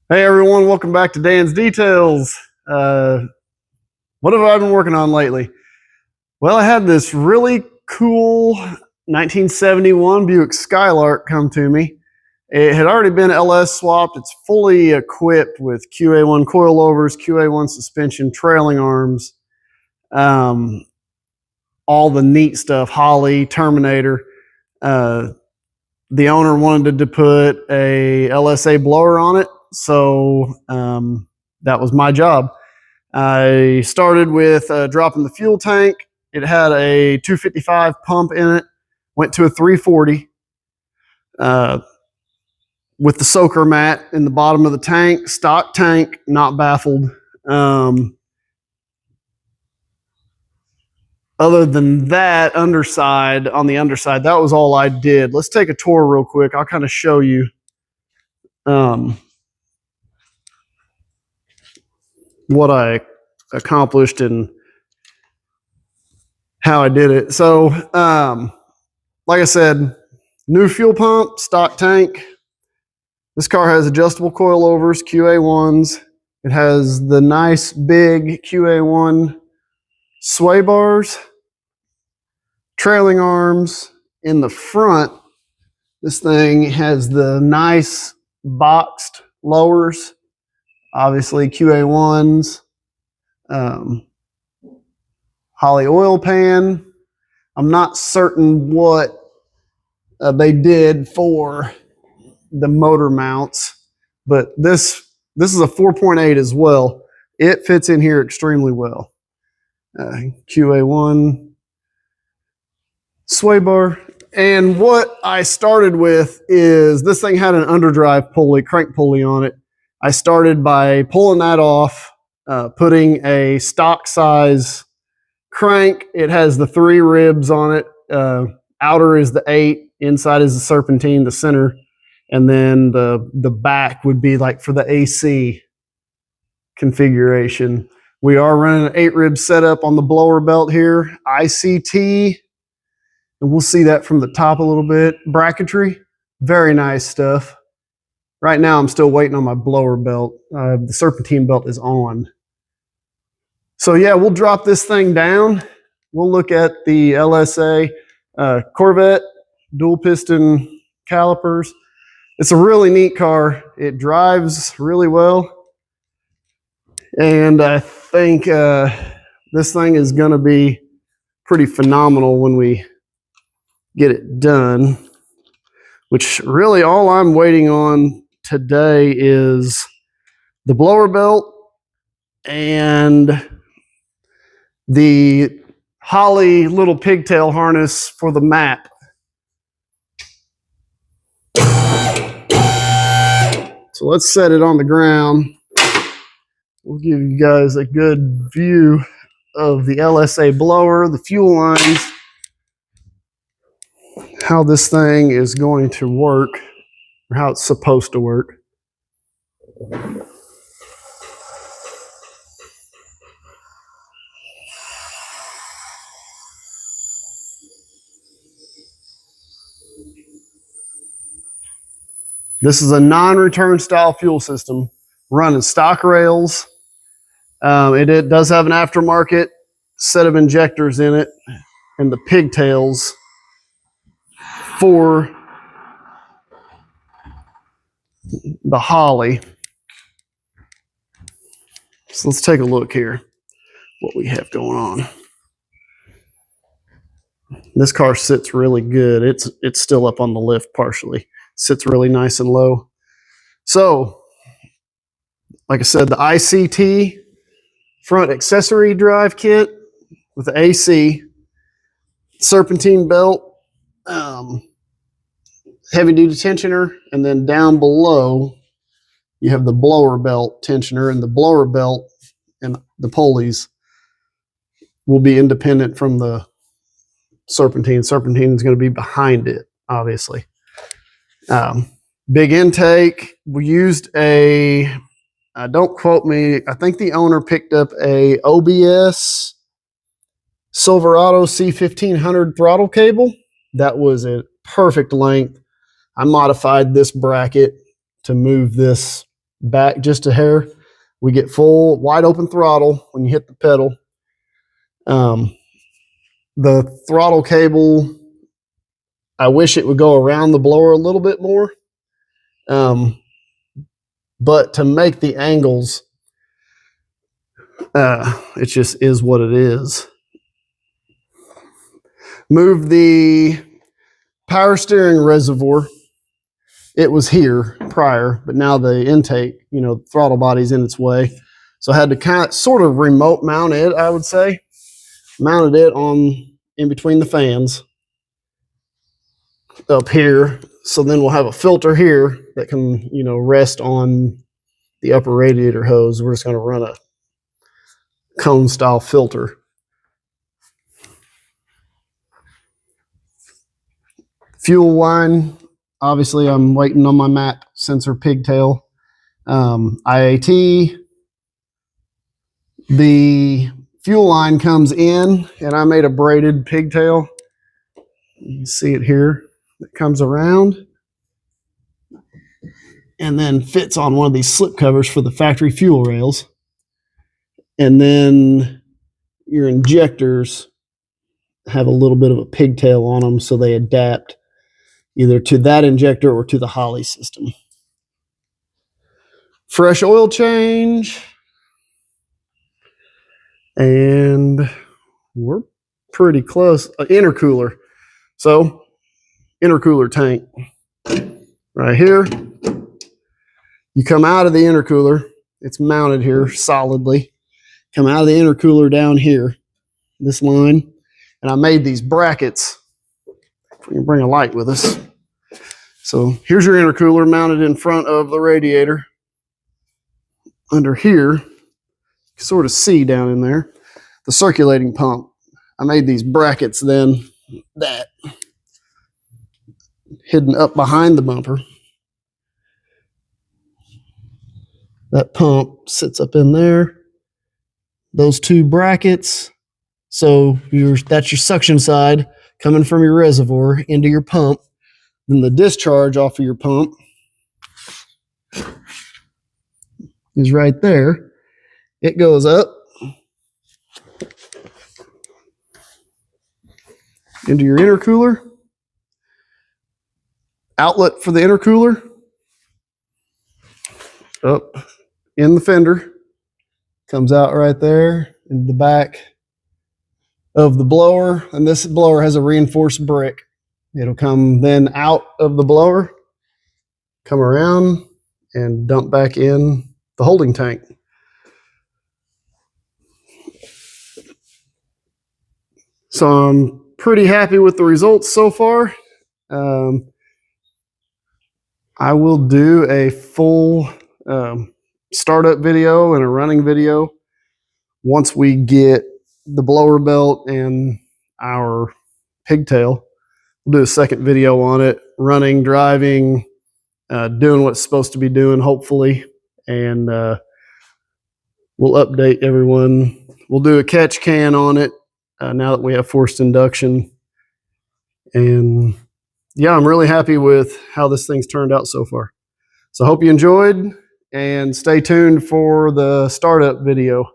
Hey everyone, welcome back to Dan's Details. What have I been working on lately? Well, I had this really cool 1971 Buick Skylark come to me. It had already been LS swapped. It's fully equipped with QA1 coilovers, QA1 suspension, trailing arms, all the neat stuff, Holly, Terminator. The owner wanted to put a LSA blower on it, so that was my job. I started with dropping the fuel tank. It had a 255 pump in it, went to a 340 with the soaker mat in the bottom of the tank, stock tank, not baffled. Other than that, on the underside, that was all I did. Let's take a tour real quick. I'll kind of show you what I accomplished and how I did it. So, like I said, new fuel pump, stock tank. This car has adjustable coilovers, QA1s. It has the nice big QA1 sway bars, trailing arms. In the front, this thing has the nice boxed lowers, obviously QA1s, Holly oil pan. I'm not certain what they did for the motor mounts, but this is a 4.8 as well. It fits in here extremely well. QA1 sway bar. And what I started with is this thing had an underdrive pulley, crank pulley on it. I started by pulling that off, putting a stock size crank. It has the 3 ribs on it. Outer is the 8, inside is the serpentine, the center, and then the back would be like for the AC configuration. We are running an 8 rib setup on the blower belt here, ICT, and we'll see that from the top a little bit. Bracketry, very nice stuff. Right now I'm still waiting on my blower belt. The serpentine belt is on. So yeah, we'll drop this thing down. We'll look at the LSA Corvette dual piston calipers. It's a really neat car. It drives really well. And I think this thing is going to be pretty phenomenal when we get it done, which really all I'm waiting on today is the blower belt and the Holly little pigtail harness for the map. So let's set it on the ground. We'll give you guys a good view of the LSA blower, the fuel lines, how this thing is going to work, or how it's supposed to work. This is a non-return style fuel system running stock rails. It does have an aftermarket set of injectors in it and the pigtails for the Holly. So let's take a look here what we have going on. This car sits really good. It's still up on the lift partially. Sits really nice and low. So, like I said, the ICT front accessory drive kit with the AC, serpentine belt, heavy duty tensioner, and then down below you have the blower belt tensioner, and the blower belt and the pulleys will be independent from the serpentine. Serpentine is going to be behind it, obviously. Big intake. We used don't quote me, I think the owner picked up a OBS Silverado C1500 throttle cable. That was a perfect length. I modified this bracket to move this back just a hair. We get full wide open throttle when you hit the pedal. The throttle cable, I wish it would go around the blower a little bit more. But to make the angles, it just is what it is. Move the power steering reservoir. It was here prior, but now the intake, throttle body's in its way. So I had to sort of remote mount it, I would say. Mounted it in between the fans up here. So then we'll have a filter here that can, rest on the upper radiator hose. We're just going to run a cone style filter. Fuel line, obviously I'm waiting on my map sensor pigtail. IAT, the fuel line comes in, and I made a braided pigtail. You can see it here. It comes around and then fits on one of these slip covers for the factory fuel rails. And then your injectors have a little bit of a pigtail on them, so they adapt either to that injector or to the Holley system. Fresh oil change. And we're pretty close. Intercooler. So, intercooler tank right here. You come out of the intercooler. It's mounted here solidly. Come out of the intercooler down here, this line. And I made these brackets. We can bring a light with us. So here's your intercooler mounted in front of the radiator. Under here, you can sort of see down in there, the circulating pump. I made these brackets then, that hidden up behind the bumper. That pump sits up in there. Those two brackets. So that's your suction side coming from your reservoir into your pump. Then the discharge off of your pump is right there. It goes up into your intercooler. Outlet for the intercooler up in the fender. Comes out right there in the back of the blower. And this blower has a reinforced brick. It'll come then out of the blower, come around, and dump back in the holding tank. So I'm pretty happy with the results so far. I will do a full startup video and a running video once we get the blower belt and our pigtail. We'll do a second video on it, running, driving, doing what it's supposed to be doing, hopefully. And we'll update everyone. We'll do a catch can on it now that we have forced induction. And yeah, I'm really happy with how this thing's turned out so far. So I hope you enjoyed, and stay tuned for the startup video.